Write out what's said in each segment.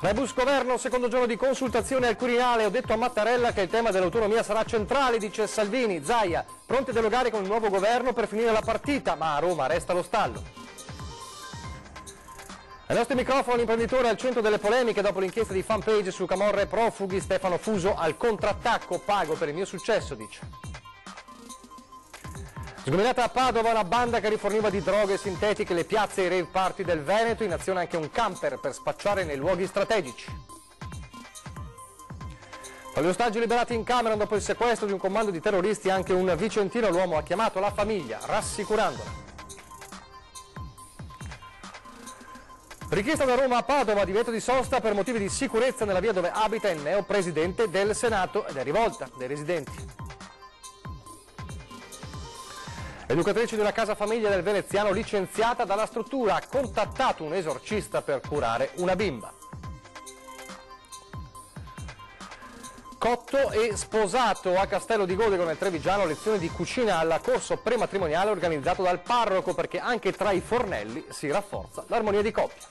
Rebus governo, secondo giorno di consultazione al Quirinale. Ho detto a Mattarella che il tema dell'autonomia sarà centrale, dice Salvini. Zaia, pronti a dialogare con il nuovo governo per finire la partita, ma a Roma resta lo stallo. Ai nostri microfoni l'imprenditore al centro delle polemiche dopo l'inchiesta di Fanpage su Camorra e profughi. Stefano Fuso al contrattacco, pago per il mio successo, dice. Sgominata a Padova una banda che riforniva di droghe sintetiche le piazze e i rave party del Veneto, in azione anche un camper per spacciare nei luoghi strategici. Tra gli ostaggi liberati in Camerun dopo il sequestro di un comando di terroristi anche un vicentino, l'uomo ha chiamato la famiglia rassicurandola. Richiesta da Roma a Padova, divieto di sosta per motivi di sicurezza nella via dove abita il neopresidente del Senato ed è rivolta dei residenti. Educatrice di una casa famiglia del veneziano licenziata dalla struttura ha contattato un esorcista per curare una bimba. Cotto e sposato a Castello di Godego nel Trevigiano, lezioni di cucina al corso prematrimoniale organizzato dal parroco perché anche tra i fornelli si rafforza l'armonia di coppia.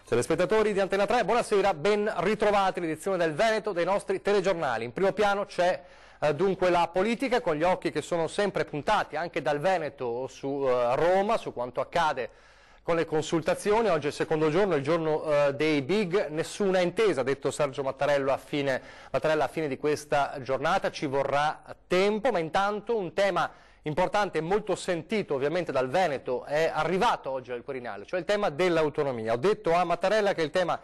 Telespettatori di Antena 3, buonasera, ben ritrovati l'edizione del Veneto dei nostri telegiornali. In primo piano c'è dunque la politica, con gli occhi che sono sempre puntati anche dal Veneto su Roma, su quanto accade con le consultazioni. Oggi è il secondo giorno, il giorno dei big, nessuna intesa, ha detto Sergio Mattarella a fine di questa giornata, ci vorrà tempo, ma intanto un tema importante e molto sentito ovviamente dal Veneto è arrivato oggi al Quirinale, cioè il tema dell'autonomia. Ho detto a Mattarella che il tema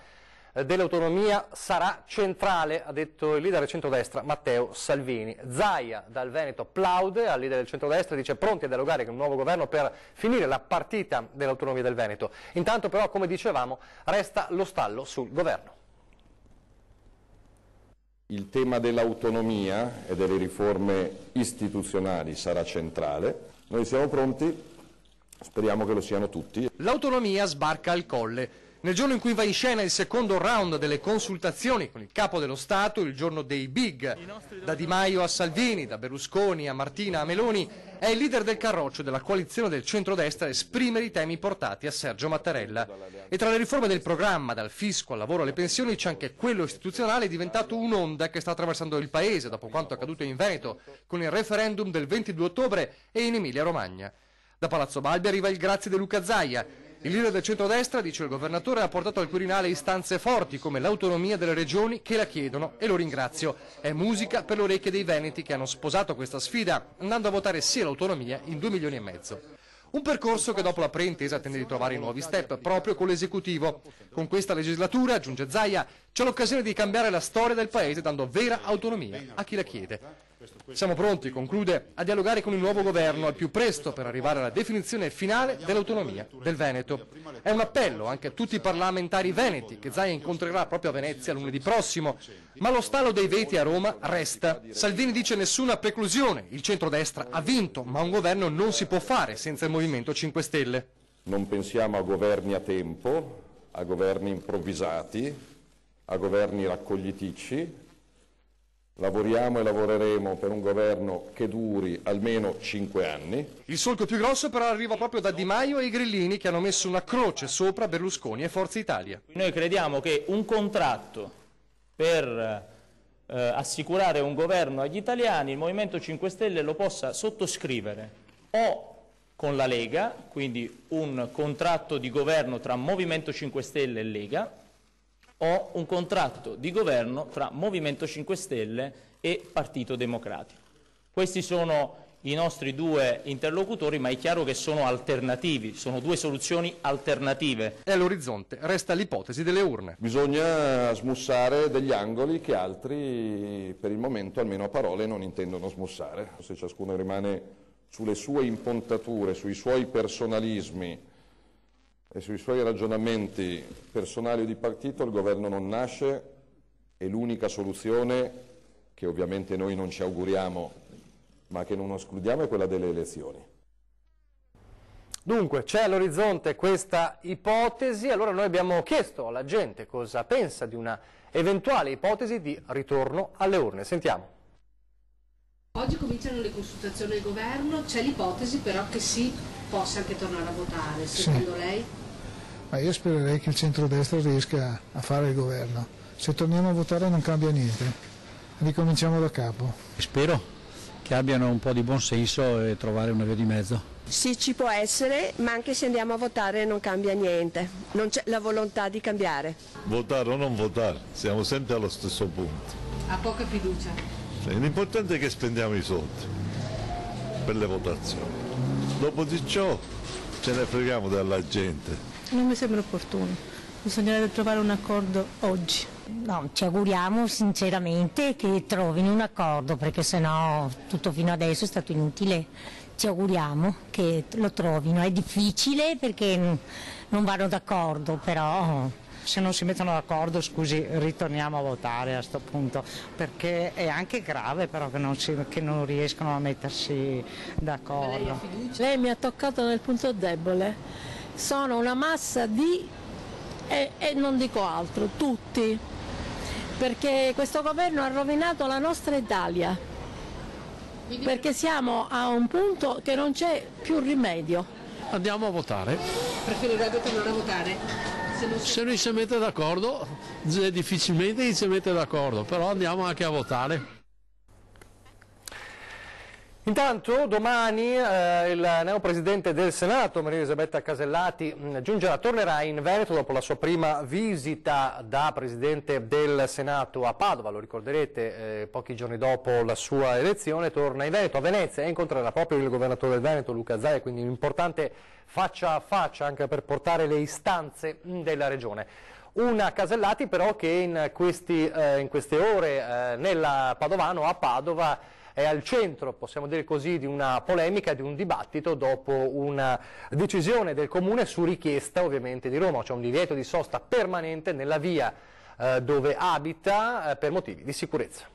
dell'autonomia sarà centrale, ha detto il leader del centrodestra Matteo Salvini. Zaia dal Veneto applaude al leader del centrodestra, dice pronti a dialogare con il nuovo governo per finire la partita dell'autonomia del Veneto. Intanto però, come dicevamo, resta lo stallo sul governo. Il tema dell'autonomia e delle riforme istituzionali sarà centrale. Noi siamo pronti, speriamo che lo siano tutti. L'autonomia sbarca al Colle. Nel giorno in cui va in scena il secondo round delle consultazioni con il capo dello Stato, il giorno dei big, da Di Maio a Salvini, da Berlusconi a Martina a Meloni, è il leader del carroccio della coalizione del centrodestra a esprimere i temi portati a Sergio Mattarella. E tra le riforme del programma, dal fisco al lavoro alle pensioni, c'è anche quello istituzionale diventato un'onda che sta attraversando il paese dopo quanto accaduto in Veneto con il referendum del 22 ottobre e in Emilia-Romagna. Da Palazzo Balbi arriva il grazie di Luca Zaia. Il leader del centrodestra, dice il governatore, ha portato al Quirinale istanze forti come l'autonomia delle regioni che la chiedono e lo ringrazio. È musica per le orecchie dei veneti che hanno sposato questa sfida andando a votare sì all'autonomia in 2,5 milioni. Un percorso che dopo la preintesa tende di trovare i nuovi step proprio con l'esecutivo. Con questa legislatura, aggiunge Zaia, c'è l'occasione di cambiare la storia del paese dando vera autonomia a chi la chiede. Siamo pronti, conclude, a dialogare con il nuovo governo al più presto per arrivare alla definizione finale dell'autonomia del Veneto. È un appello anche a tutti i parlamentari veneti che Zaia incontrerà proprio a Venezia lunedì prossimo, ma lo stallo dei veti a Roma resta. Salvini dice nessuna preclusione, il centrodestra ha vinto, ma un governo non si può fare senza il Movimento 5 Stelle. Non pensiamo a governi a tempo, a governi improvvisati, a governi raccogliticci. Lavoriamo e lavoreremo per un governo che duri almeno 5 anni. Il solco più grosso però arriva proprio da Di Maio e i grillini che hanno messo una croce sopra Berlusconi e Forza Italia. Noi crediamo che un contratto per assicurare un governo agli italiani il Movimento 5 Stelle lo possa sottoscrivere o con la Lega, quindi un contratto di governo tra Movimento 5 Stelle e Lega, o un contratto di governo tra Movimento 5 Stelle e Partito Democratico. Questi sono i nostri due interlocutori, ma è chiaro che sono alternativi, sono due soluzioni alternative. E all'orizzonte resta l'ipotesi delle urne. Bisogna smussare degli angoli che altri, per il momento, almeno a parole, non intendono smussare. Se ciascuno rimane sulle sue impuntature, sui suoi personalismi e sui suoi ragionamenti personali o di partito, il governo non nasce e l'unica soluzione, che ovviamente noi non ci auguriamo, ma che non escludiamo, è quella delle elezioni. Dunque, c'è all'orizzonte questa ipotesi, allora noi abbiamo chiesto alla gente cosa pensa di una eventuale ipotesi di ritorno alle urne. Sentiamo. Oggi cominciano le consultazioni del governo, c'è l'ipotesi però che si possa anche tornare a votare, secondo lei? Ma io spererei che il centrodestra riesca a fare il governo. Se torniamo a votare non cambia niente, ricominciamo da capo. Spero che abbiano un po' di buon senso e trovare una via di mezzo. Sì, ci può essere, ma anche se andiamo a votare non cambia niente, non c'è la volontà di cambiare. Votare o non votare, siamo sempre allo stesso punto. Ha poca fiducia. L'importante è che spendiamo i soldi per le votazioni. Dopo di ciò ce ne freghiamo della gente. Non mi sembra opportuno, bisognerebbe trovare un accordo oggi. No, ci auguriamo sinceramente che trovino un accordo, perché sennò tutto fino adesso è stato inutile. Ci auguriamo che lo trovino, è difficile perché non vanno d'accordo, però... Se non si mettono d'accordo, scusi, ritorniamo a votare a questo punto, perché è anche grave però che non riescono a mettersi d'accordo. Lei mi ha toccato nel punto debole, sono una massa di, e non dico altro, tutti, perché questo governo ha rovinato la nostra Italia, perché siamo a un punto che non c'è più rimedio. Andiamo a votare. Preferirebbe tornare a votare? Se non si mette d'accordo, difficilmente si mette d'accordo, però andiamo anche a votare. Intanto domani il neopresidente del Senato, Maria Elisabetta Casellati, tornerà in Veneto dopo la sua prima visita da presidente del Senato a Padova. Lo ricorderete, pochi giorni dopo la sua elezione torna in Veneto, a Venezia, e incontrerà proprio il governatore del Veneto, Luca Zaia, quindi un importante faccia a faccia anche per portare le istanze della regione. Una Casellati però che in queste ore nella Padovano, a Padova, è al centro, possiamo dire così, di una polemica, di un dibattito dopo una decisione del Comune su richiesta ovviamente di Roma. C'è un divieto di sosta permanente nella via dove abita per motivi di sicurezza.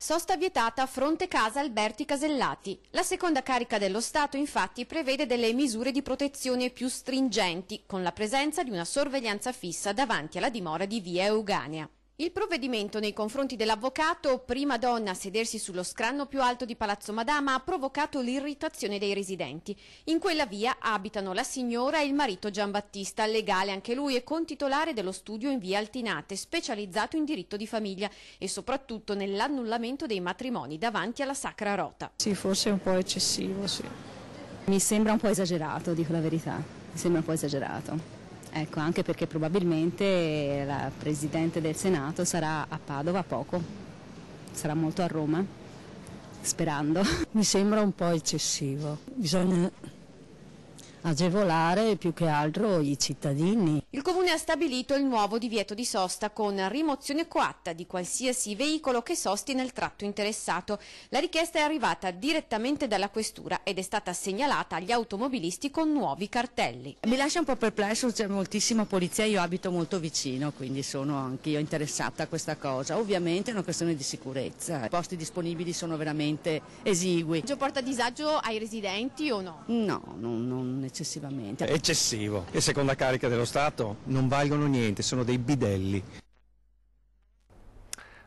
Sosta vietata a fronte casa Alberti Casellati. La seconda carica dello Stato infatti prevede delle misure di protezione più stringenti, con la presenza di una sorveglianza fissa davanti alla dimora di via Euganea. Il provvedimento nei confronti dell'avvocato, prima donna a sedersi sullo scranno più alto di Palazzo Madama, ha provocato l'irritazione dei residenti. In quella via abitano la signora e il marito Giambattista, legale anche lui e contitolare dello studio in via Altinate, specializzato in diritto di famiglia e soprattutto nell'annullamento dei matrimoni davanti alla Sacra Rota. Sì, forse è un po' eccessivo, sì. Mi sembra un po' esagerato, dico la verità, mi sembra un po' esagerato. Ecco, anche perché probabilmente la Presidente del Senato sarà a Padova a poco, sarà molto a Roma, sperando. Mi sembra un po' eccessivo, bisogna agevolare più che altro i cittadini. Il Comune ha stabilito il nuovo divieto di sosta con rimozione coatta di qualsiasi veicolo che sosti nel tratto interessato. La richiesta è arrivata direttamente dalla Questura ed è stata segnalata agli automobilisti con nuovi cartelli. Mi lascia un po' perplesso, c'è moltissima polizia, io abito molto vicino, quindi sono anche io interessata a questa cosa. Ovviamente è una questione di sicurezza, i posti disponibili sono veramente esigui. Porta disagio ai residenti o no? No, non eccessivamente. È eccessivo. E seconda carica dello Stato non valgono niente, sono dei bidelli.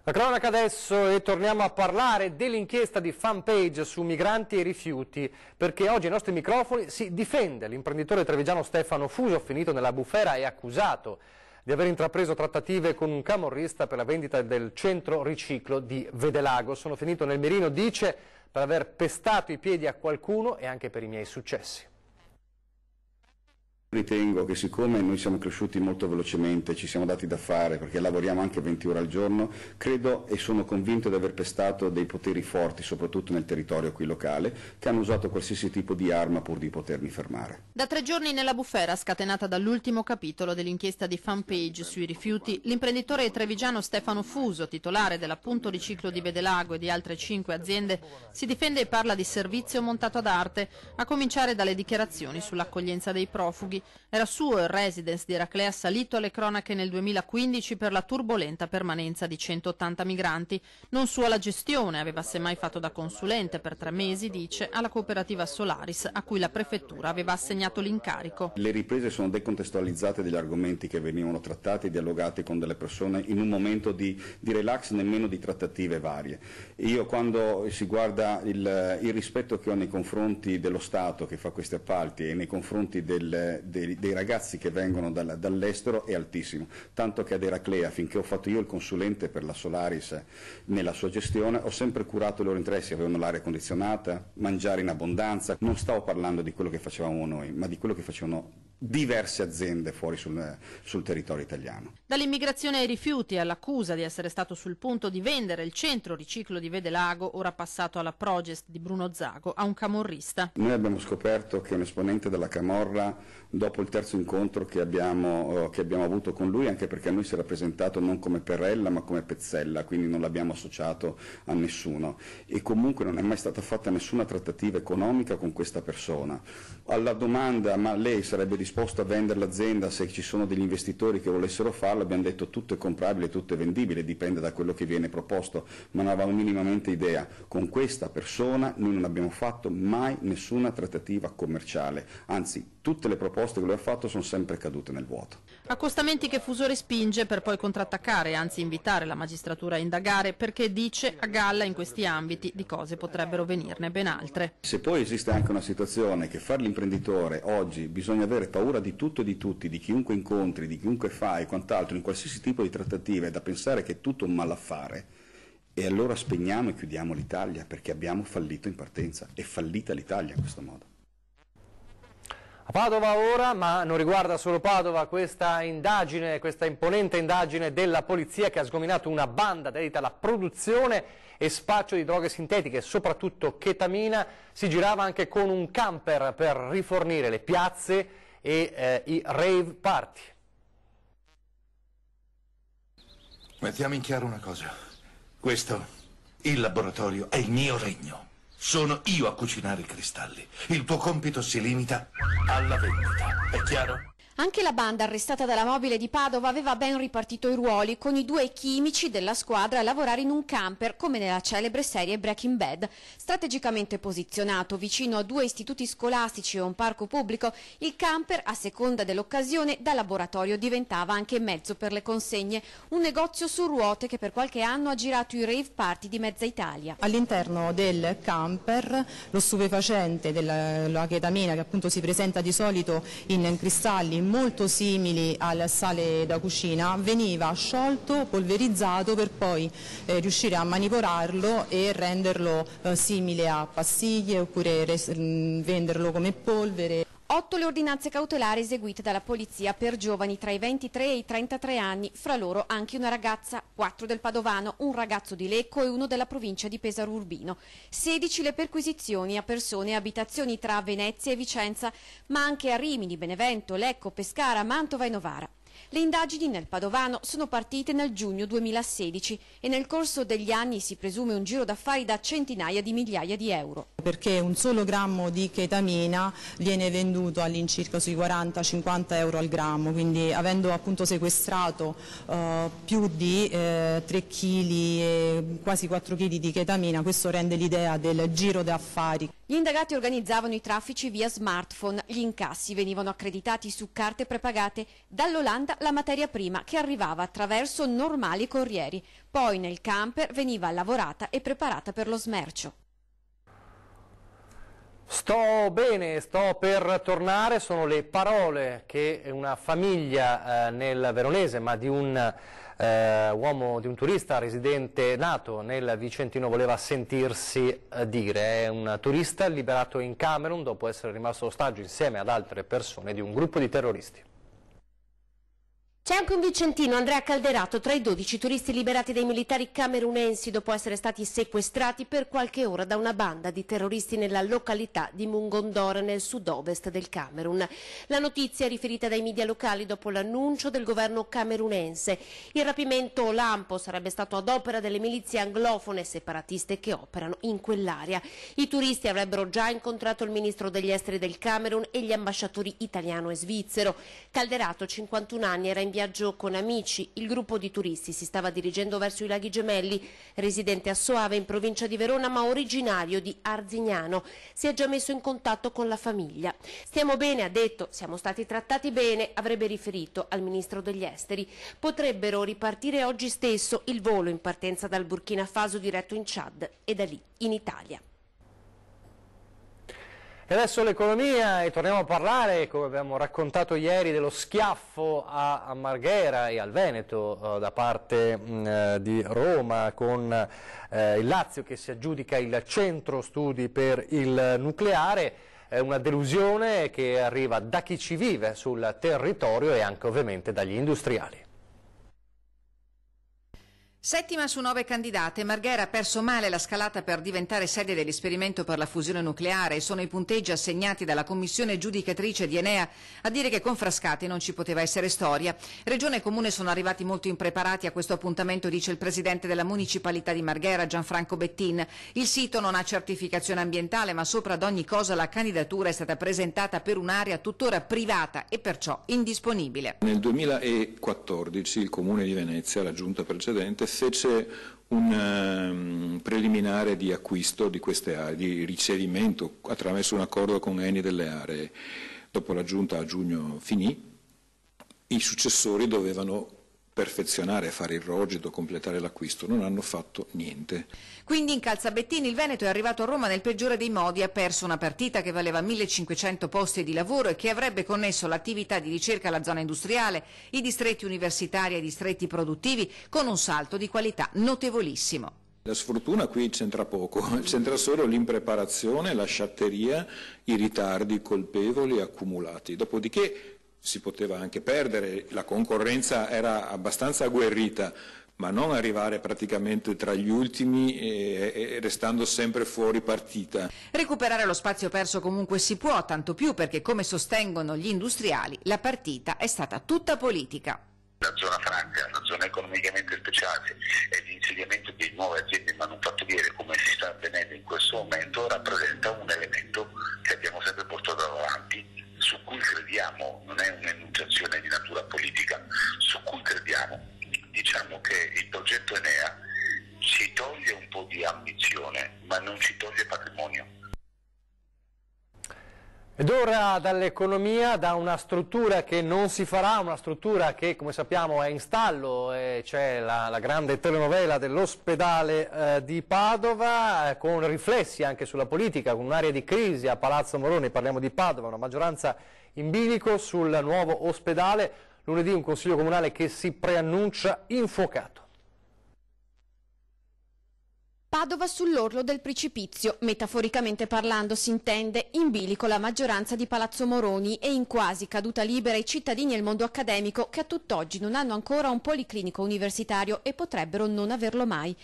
La cronaca adesso e torniamo a parlare dell'inchiesta di Fanpage su migranti e rifiuti, perché oggi ai nostri microfoni si difende l'imprenditore trevigiano Stefano Fuso, finito nella bufera e accusato di aver intrapreso trattative con un camorrista per la vendita del centro riciclo di Vedelago. Sono finito nel mirino, dice, per aver pestato i piedi a qualcuno e anche per i miei successi. Ritengo che siccome noi siamo cresciuti molto velocemente, ci siamo dati da fare perché lavoriamo anche 20 ore al giorno, credo e sono convinto di aver pestato dei poteri forti, soprattutto nel territorio qui locale, che hanno usato qualsiasi tipo di arma pur di potermi fermare. Da 3 giorni nella bufera, scatenata dall'ultimo capitolo dell'inchiesta di Fanpage sui rifiuti, l'imprenditore trevigiano Stefano Fuso, titolare della Punto Riciclo di Vedelago e di altre 5 aziende, si difende e parla di servizio montato ad arte, a cominciare dalle dichiarazioni sull'accoglienza dei profughi. Era suo il residence di Eraclea, salito alle cronache nel 2015 per la turbolenta permanenza di 180 migranti. Non sua la gestione, aveva semmai fatto da consulente per 3 mesi, dice, alla cooperativa Solaris, a cui la prefettura aveva assegnato l'incarico. Le riprese sono decontestualizzate degli argomenti che venivano trattati e dialogati con delle persone in un momento di relax, nemmeno di trattative varie. Io, quando si guarda il rispetto che ho nei confronti dello Stato che fa questi appalti e nei confronti dei ragazzi che vengono dall'estero, è altissimo, tanto che ad Eraclea, finché ho fatto io il consulente per la Solaris nella sua gestione, ho sempre curato i loro interessi, avevano l'aria condizionata, mangiare in abbondanza. Non stavo parlando di quello che facevamo noi, ma di quello che facevano diverse aziende fuori sul territorio italiano. Dall'immigrazione ai rifiuti, all'accusa di essere stato sul punto di vendere il centro riciclo di Vedelago, ora passato alla Progest di Bruno Zago, a un camorrista. Noi abbiamo scoperto che un esponente della Camorra, dopo il terzo incontro che abbiamo avuto con lui, anche perché a noi si era presentato non come Perrella ma come Pezzella, quindi non l'abbiamo associato a nessuno, e comunque non è mai stata fatta nessuna trattativa economica con questa persona. Alla domanda ma lei sarebbe disposto a vendere l'azienda se ci sono degli investitori che volessero farlo, abbiamo detto tutto è comprabile, tutto è vendibile, dipende da quello che viene proposto, ma non avevamo minimamente idea. Con questa persona noi non abbiamo fatto mai nessuna trattativa commerciale, anzi tutte le proposte che lui ha fatto sono sempre cadute nel vuoto. Accostamenti che Fuso respinge per poi contrattaccare, anzi invitare la magistratura a indagare, perché dice a galla in questi ambiti di cose potrebbero venirne ben altre. Se poi esiste anche una situazione che fare l'imprenditore oggi bisogna avere paura di tutto e di tutti, di chiunque incontri, di chiunque fa e quant'altro, in qualsiasi tipo di trattativa, è da pensare che è tutto un malaffare, e allora spegniamo e chiudiamo l'Italia, perché abbiamo fallito in partenza. È fallita l'Italia in questo modo. A Padova ora, ma non riguarda solo Padova, questa indagine, questa imponente indagine della polizia che ha sgominato una banda dedita alla produzione e spaccio di droghe sintetiche, soprattutto chetamina. Si girava anche con un camper per rifornire le piazze e i rave party. Mettiamo in chiaro una cosa. Questo, il laboratorio, è il mio regno. Sono io a cucinare i cristalli. Il tuo compito si limita alla vendita. È chiaro? Anche la banda arrestata dalla mobile di Padova aveva ben ripartito i ruoli, con i 2 chimici della squadra a lavorare in un camper, come nella celebre serie Breaking Bad. Strategicamente posizionato vicino a 2 istituti scolastici e un parco pubblico, il camper, a seconda dell'occasione, da laboratorio diventava anche mezzo per le consegne. Un negozio su ruote che per qualche anno ha girato i rave party di mezza Italia. All'interno del camper lo stupefacente della chetamina, che appunto si presenta di solito in cristalli molto simili al sale da cucina, veniva sciolto, polverizzato per poi riuscire a manipolarlo e renderlo simile a pastiglie oppure venderlo come polvere. 8 le ordinanze cautelari eseguite dalla polizia per giovani tra i 23 e i 33 anni, fra loro anche una ragazza, 4 del Padovano, un ragazzo di Lecco e uno della provincia di Pesaro Urbino. 16 le perquisizioni a persone e abitazioni tra Venezia e Vicenza, ma anche a Rimini, Benevento, Lecco, Pescara, Mantova e Novara. Le indagini nel Padovano sono partite nel giugno 2016 e nel corso degli anni si presume un giro d'affari da centinaia di migliaia di euro. Perché un solo grammo di chetamina viene venduto all'incirca sui 40-50 euro al grammo, quindi avendo appunto sequestrato più di 3 kg e quasi 4 kg di chetamina, questo rende l'idea del giro d'affari. Gli indagati organizzavano i traffici via smartphone, gli incassi venivano accreditati su carte prepagate, dall'Olanda la materia prima che arrivava attraverso normali corrieri, poi nel camper veniva lavorata e preparata per lo smercio. Sto bene, sto per tornare, sono le parole che una famiglia nel Veronese, ma di un uomo, di un turista residente nato nel Vicentino, voleva sentirsi dire. È un turista liberato in Camerun dopo essere rimasto ostaggio insieme ad altre persone di un gruppo di terroristi. C'è anche un vicentino, Andrea Calderato, tra i 12 turisti liberati dai militari camerunensi dopo essere stati sequestrati per qualche ora da una banda di terroristi nella località di Mungondore, nel sud-ovest del Camerun. La notizia è riferita dai media locali dopo l'annuncio del governo camerunense. Il rapimento lampo sarebbe stato ad opera delle milizie anglofone separatiste che operano in quell'area. I turisti avrebbero già incontrato il ministro degli esteri del Camerun e gli ambasciatori italiano e svizzero. Calderato, 51 anni, era in viaggio con amici. Il gruppo di turisti si stava dirigendo verso i Laghi Gemelli. Residente a Soave, in provincia di Verona, ma originario di Arzignano, si è già messo in contatto con la famiglia. Stiamo bene, ha detto, siamo stati trattati bene, avrebbe riferito al ministro degli esteri. Potrebbero ripartire oggi stesso, il volo in partenza dal Burkina Faso diretto in Chad e da lì in Italia. E adesso l'economia, e torniamo a parlare, come abbiamo raccontato ieri, dello schiaffo a Marghera e al Veneto da parte di Roma, con il Lazio che si aggiudica il centro studi per il nucleare. È una delusione che arriva da chi ci vive sul territorio e anche ovviamente dagli industriali. 7 su 9 candidate, Marghera ha perso male la scalata per diventare sede dell'esperimento per la fusione nucleare e sono i punteggi assegnati dalla commissione giudicatrice di Enea a dire che con Frascati non ci poteva essere storia. Regione e Comune sono arrivati molto impreparati a questo appuntamento, dice il presidente della municipalità di Marghera, Gianfranco Bettin. Il sito non ha certificazione ambientale, ma sopra ad ogni cosa la candidatura è stata presentata per un'area tuttora privata e perciò indisponibile. Nel 2014 il Comune di Venezia, la giunta precedente, fece un preliminare di acquisto di queste aree, di ricevimento attraverso un accordo con Eni delle aree. Dopo la giunta a giugno finì, i successori dovevano perfezionare, fare il rogido, completare l'acquisto, non hanno fatto niente. Quindi incalza Bettini, il Veneto è arrivato a Roma nel peggiore dei modi, ha perso una partita che valeva 1500 posti di lavoro e che avrebbe connesso l'attività di ricerca alla zona industriale, i distretti universitari e i distretti produttivi, con un salto di qualità notevolissimo. La sfortuna qui c'entra poco, c'entra solo l'impreparazione, la sciatteria, i ritardi colpevoli accumulati. Dopodiché si poteva anche perdere, la concorrenza era abbastanza agguerrita, ma non arrivare praticamente tra gli ultimi e restando sempre fuori partita. Recuperare lo spazio perso comunque si può, tanto più perché, come sostengono gli industriali, la partita è stata tutta politica. La zona franca, la zona economicamente speciale e l'insediamento di nuove aziende manufatturiere, come si sta avvenendo in questo momento, rappresenta un elemento che abbiamo sempre portato avanti, su cui crediamo, non è un'enunciazione di natura politica, su cui crediamo. Diciamo che il progetto Enea ci toglie un po' di ambizione, ma non ci toglie patrimonio. Ed ora dall'economia, da una struttura che non si farà, una struttura che come sappiamo è in stallo, c'è la grande telenovela dell'ospedale di Padova, con riflessi anche sulla politica, con un'area di crisi a Palazzo Moroni. Parliamo di Padova, una maggioranza in bilico sul nuovo ospedale. Lunedì un consiglio comunale che si preannuncia infuocato. Padova sull'orlo del precipizio, metaforicamente parlando si intende, in bilico la maggioranza di Palazzo Moroni e in quasi caduta libera i cittadini e il mondo accademico che a tutt'oggi non hanno ancora un policlinico universitario e potrebbero non averlo mai.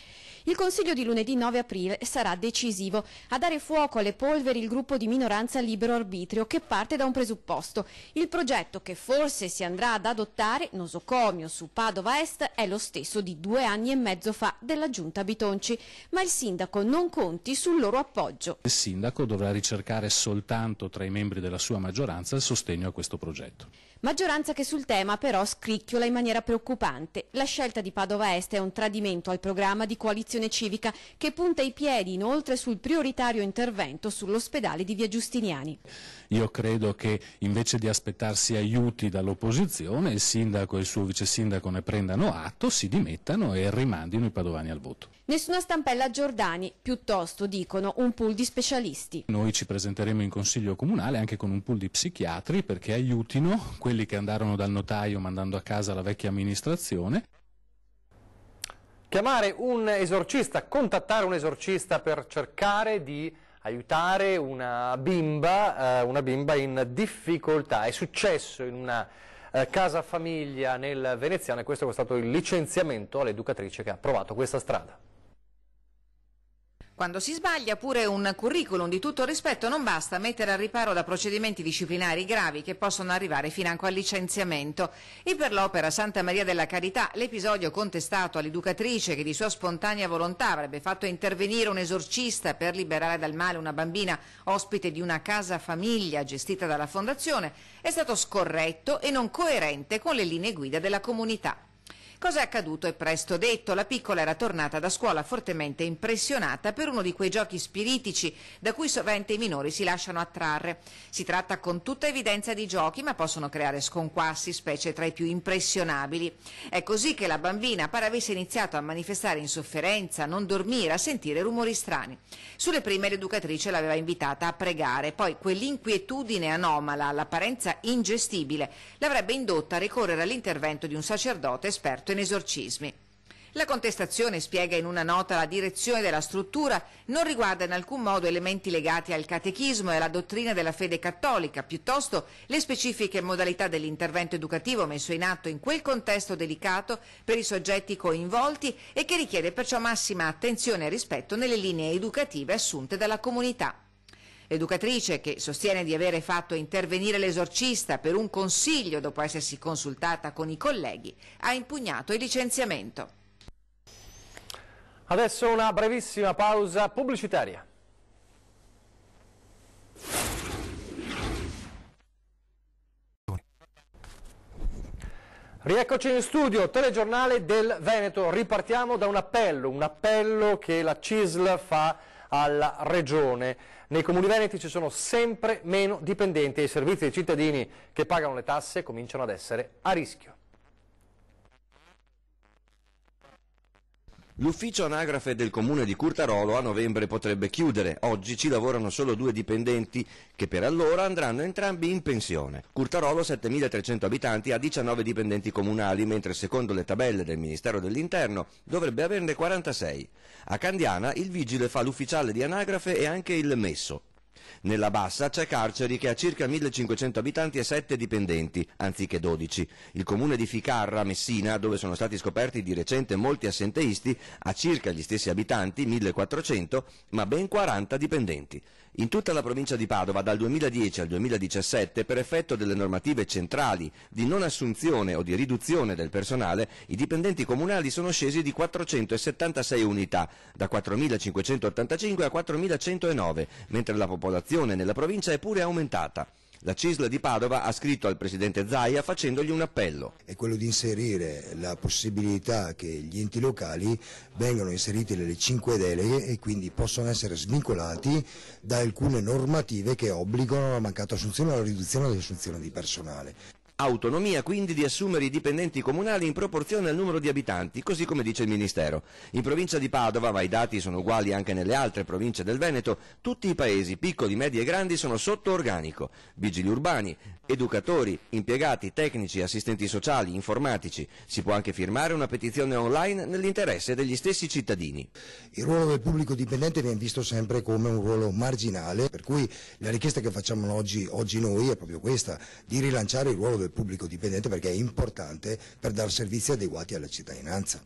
Il Consiglio di lunedì 9 aprile sarà decisivo a dare fuoco alle polveri il gruppo di minoranza Libero Arbitrio che parte da un presupposto. Il progetto che forse si andrà ad adottare, nosocomio su Padova Est, è lo stesso di 2 anni e mezzo fa della Giunta Bitonci, ma il sindaco non conti sul loro appoggio. Il sindaco dovrà ricercare soltanto tra i membri della sua maggioranza il sostegno a questo progetto. Maggioranza che sul tema però scricchiola in maniera preoccupante. La scelta di Padova Est è un tradimento al programma di coalizione civica che punta i piedi inoltre sul prioritario intervento sull'ospedale di Via Giustiniani. Io credo che invece di aspettarsi aiuti dall'opposizione il sindaco e il suo vice sindaco ne prendano atto, si dimettano e rimandino i padovani al voto. Nessuna stampella a Giordani, piuttosto dicono un pool di specialisti. Noi ci presenteremo in consiglio comunale anche con un pool di psichiatri perché aiutino quelli che andarono dal notaio mandando a casa la vecchia amministrazione. Chiamare un esorcista, contattare un esorcista per cercare di aiutare una bimba in difficoltà. È successo in una casa famiglia nel Veneziano, e questo è stato il licenziamento all'educatrice che ha provato questa strada. Quando si sbaglia, pure un curriculum di tutto rispetto non basta mettere al riparo da procedimenti disciplinari gravi che possono arrivare fino anche al licenziamento. E per l'Opera Santa Maria della Carità l'episodio contestato all'educatrice che di sua spontanea volontà avrebbe fatto intervenire un esorcista per liberare dal male una bambina ospite di una casa famiglia gestita dalla Fondazione è stato scorretto e non coerente con le linee guida della comunità. Cosa è accaduto è presto detto. La piccola era tornata da scuola fortemente impressionata per uno di quei giochi spiritici da cui sovente i minori si lasciano attrarre. Si tratta con tutta evidenza di giochi, ma possono creare sconquassi, specie tra i più impressionabili. È così che la bambina pare avesse iniziato a manifestare insofferenza, a non dormire, a sentire rumori strani. Sulle prime l'educatrice l'aveva invitata a pregare, poi quell'inquietudine anomala, all'apparenza ingestibile, l'avrebbe indotta a ricorrere all'intervento di un sacerdote esperto in esorcismi. La contestazione, spiega in una nota la direzione della struttura, non riguarda in alcun modo elementi legati al catechismo e alla dottrina della fede cattolica, piuttosto le specifiche modalità dell'intervento educativo messo in atto in quel contesto delicato per i soggetti coinvolti e che richiede perciò massima attenzione e rispetto nelle linee educative assunte dalla comunità. L'educatrice, che sostiene di avere fatto intervenire l'esorcista per un consiglio dopo essersi consultata con i colleghi, ha impugnato il licenziamento. Adesso una brevissima pausa pubblicitaria. Rieccoci in studio, telegiornale del Veneto. Ripartiamo da un appello che la CISL fa alla Regione. Nei comuni veneti ci sono sempre meno dipendenti e i servizi ai cittadini che pagano le tasse cominciano ad essere a rischio. L'ufficio anagrafe del comune di Curtarolo a novembre potrebbe chiudere. Oggi ci lavorano solo 2 dipendenti che per allora andranno entrambi in pensione. Curtarolo, 7.300 abitanti, ha 19 dipendenti comunali, mentre secondo le tabelle del Ministero dell'Interno dovrebbe averne 46. A Candiana il vigile fa l'ufficiale di anagrafe e anche il messo. Nella Bassa c'è Carceri che ha circa 1.500 abitanti e 7 dipendenti, anziché 12. Il comune di Ficarra, Messina, dove sono stati scoperti di recente molti assenteisti, ha circa gli stessi abitanti, 1.400, ma ben 40 dipendenti. In tutta la provincia di Padova, dal 2010 al 2017, per effetto delle normative centrali di non assunzione o di riduzione del personale, i dipendenti comunali sono scesi di 476 unità, da 4.585 a 4.109, mentre la popolazione nella provincia è pure aumentata. La CISL di Padova ha scritto al presidente Zaia facendogli un appello. È quello di inserire la possibilità che gli enti locali vengano inseriti nelle 5 deleghe e quindi possono essere svincolati da alcune normative che obbligano alla mancata assunzione o alla riduzione dell'assunzione di personale. Autonomia quindi di assumere i dipendenti comunali in proporzione al numero di abitanti, così come dice il Ministero. In provincia di Padova, ma i dati sono uguali anche nelle altre province del Veneto, tutti i paesi, piccoli, medi e grandi, sono sotto organico. Vigili urbani, educatori, impiegati, tecnici, assistenti sociali, informatici. Si può anche firmare una petizione online nell'interesse degli stessi cittadini. Il ruolo del pubblico dipendente viene visto sempre come un ruolo marginale, per cui la richiesta che facciamo oggi noi è proprio questa, di rilanciare il ruolo del pubblico dipendente, perché è importante per dare servizi adeguati alla cittadinanza.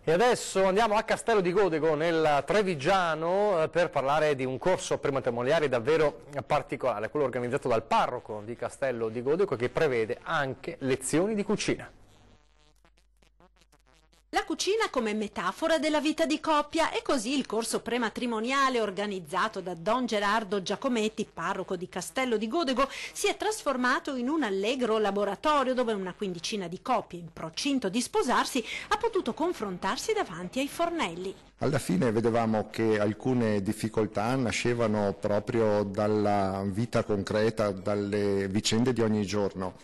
E adesso andiamo a Castello di Godego nel Trevigiano per parlare di un corso prematrimoniale davvero particolare, quello organizzato dal parroco di Castello di Godego, che prevede anche lezioni di cucina. La cucina come metafora della vita di coppia, e così il corso prematrimoniale organizzato da Don Gerardo Giacometti, parroco di Castello di Godego, si è trasformato in un allegro laboratorio dove una quindicina di coppie in procinto di sposarsi ha potuto confrontarsi davanti ai fornelli. Alla fine vedevamo che alcune difficoltà nascevano proprio dalla vita concreta, dalle vicende di ogni giorno.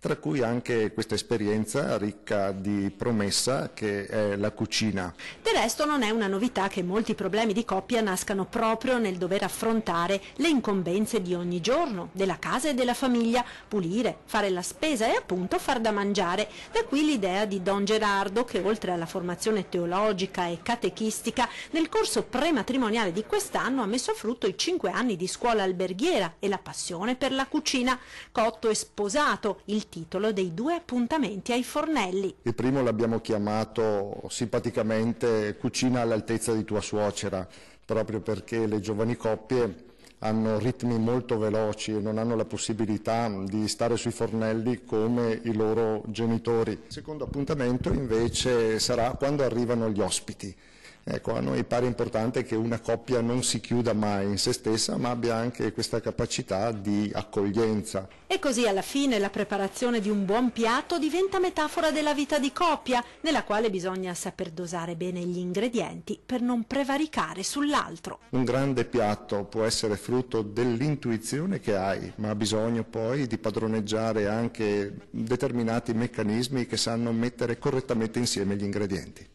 tra cui anche questa esperienza ricca di promessa che è la cucina. Del resto non è una novità che molti problemi di coppia nascano proprio nel dover affrontare le incombenze di ogni giorno, della casa e della famiglia, pulire, fare la spesa e appunto far da mangiare. Da qui l'idea di Don Gerardo che oltre alla formazione teologica e catechistica nel corso prematrimoniale di quest'anno ha messo a frutto i 5 anni di scuola alberghiera e la passione per la cucina. Cotto e sposato, il titolo dei 2 appuntamenti ai fornelli. Il primo l'abbiamo chiamato simpaticamente Cucina all'altezza di tua suocera, proprio perché le giovani coppie hanno ritmi molto veloci e non hanno la possibilità di stare sui fornelli come i loro genitori. Il secondo appuntamento invece sarà quando arrivano gli ospiti. Ecco, a noi pare importante che una coppia non si chiuda mai in se stessa, ma abbia anche questa capacità di accoglienza. E così alla fine la preparazione di un buon piatto diventa metafora della vita di coppia, nella quale bisogna saper dosare bene gli ingredienti per non prevaricare sull'altro. Un grande piatto può essere frutto dell'intuizione che hai, ma ha bisogno poi di padroneggiare anche determinati meccanismi che sanno mettere correttamente insieme gli ingredienti.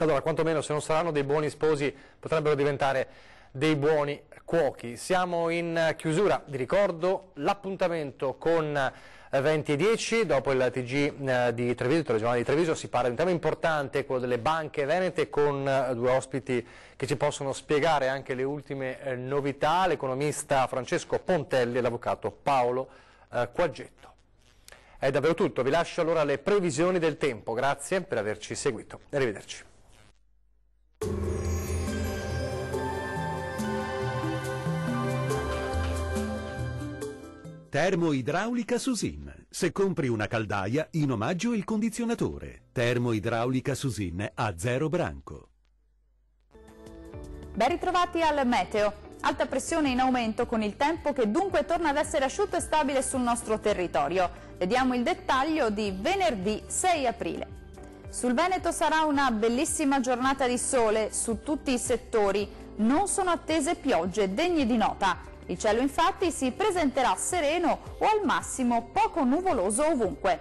Allora, quantomeno se non saranno dei buoni sposi potrebbero diventare dei buoni cuochi. Siamo in chiusura, vi ricordo l'appuntamento con 20:10, dopo il TG di Treviso, il telegiornale di Treviso, si parla di un tema importante, quello delle banche venete, con 2 ospiti che ci possono spiegare anche le ultime novità, l'economista Francesco Pontelli e l'avvocato Paolo Quaggetto. È davvero tutto, vi lascio allora le previsioni del tempo, grazie per averci seguito, arrivederci. Termoidraulica Susin. Se compri una caldaia, in omaggio il condizionatore. Termoidraulica Susin a 0 branco. Ben ritrovati al meteo. Alta pressione in aumento con il tempo che dunque torna ad essere asciutto e stabile sul nostro territorio. Vediamo il dettaglio di venerdì 6 aprile. Sul Veneto sarà una bellissima giornata di sole su tutti i settori. Non sono attese piogge degne di nota. Il cielo infatti si presenterà sereno o al massimo poco nuvoloso ovunque.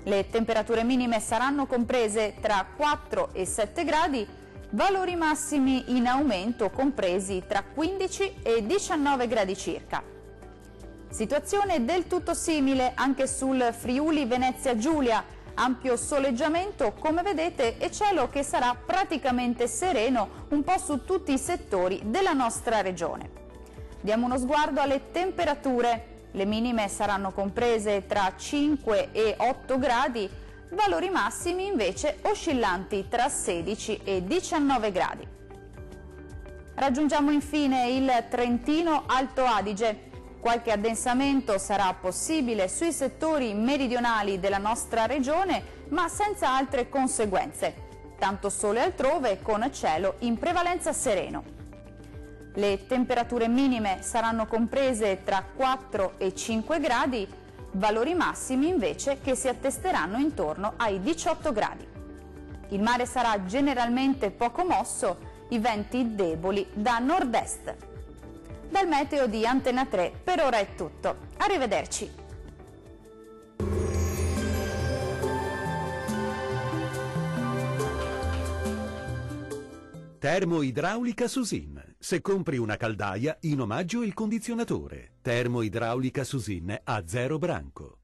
Le temperature minime saranno comprese tra 4 e 7 gradi, valori massimi in aumento compresi tra 15 e 19 gradi circa. Situazione del tutto simile anche sul Friuli Venezia Giulia, ampio soleggiamento come vedete e cielo che sarà praticamente sereno un po' su tutti i settori della nostra regione. Diamo uno sguardo alle temperature, le minime saranno comprese tra 5 e 8 gradi, valori massimi invece oscillanti tra 16 e 19 gradi. Raggiungiamo infine il Trentino Alto Adige. Qualche addensamento sarà possibile sui settori meridionali della nostra regione, ma senza altre conseguenze. Tanto sole altrove con cielo in prevalenza sereno. Le temperature minime saranno comprese tra 4 e 5 gradi, valori massimi invece che si attesteranno intorno ai 18 gradi. Il mare sarà generalmente poco mosso, i venti deboli da nord-est. Dal meteo di Antena 3 per ora è tutto. Arrivederci. Termoidraulica Susin. Se compri una caldaia, in omaggio il condizionatore. Termoidraulica Susin a 0 branco.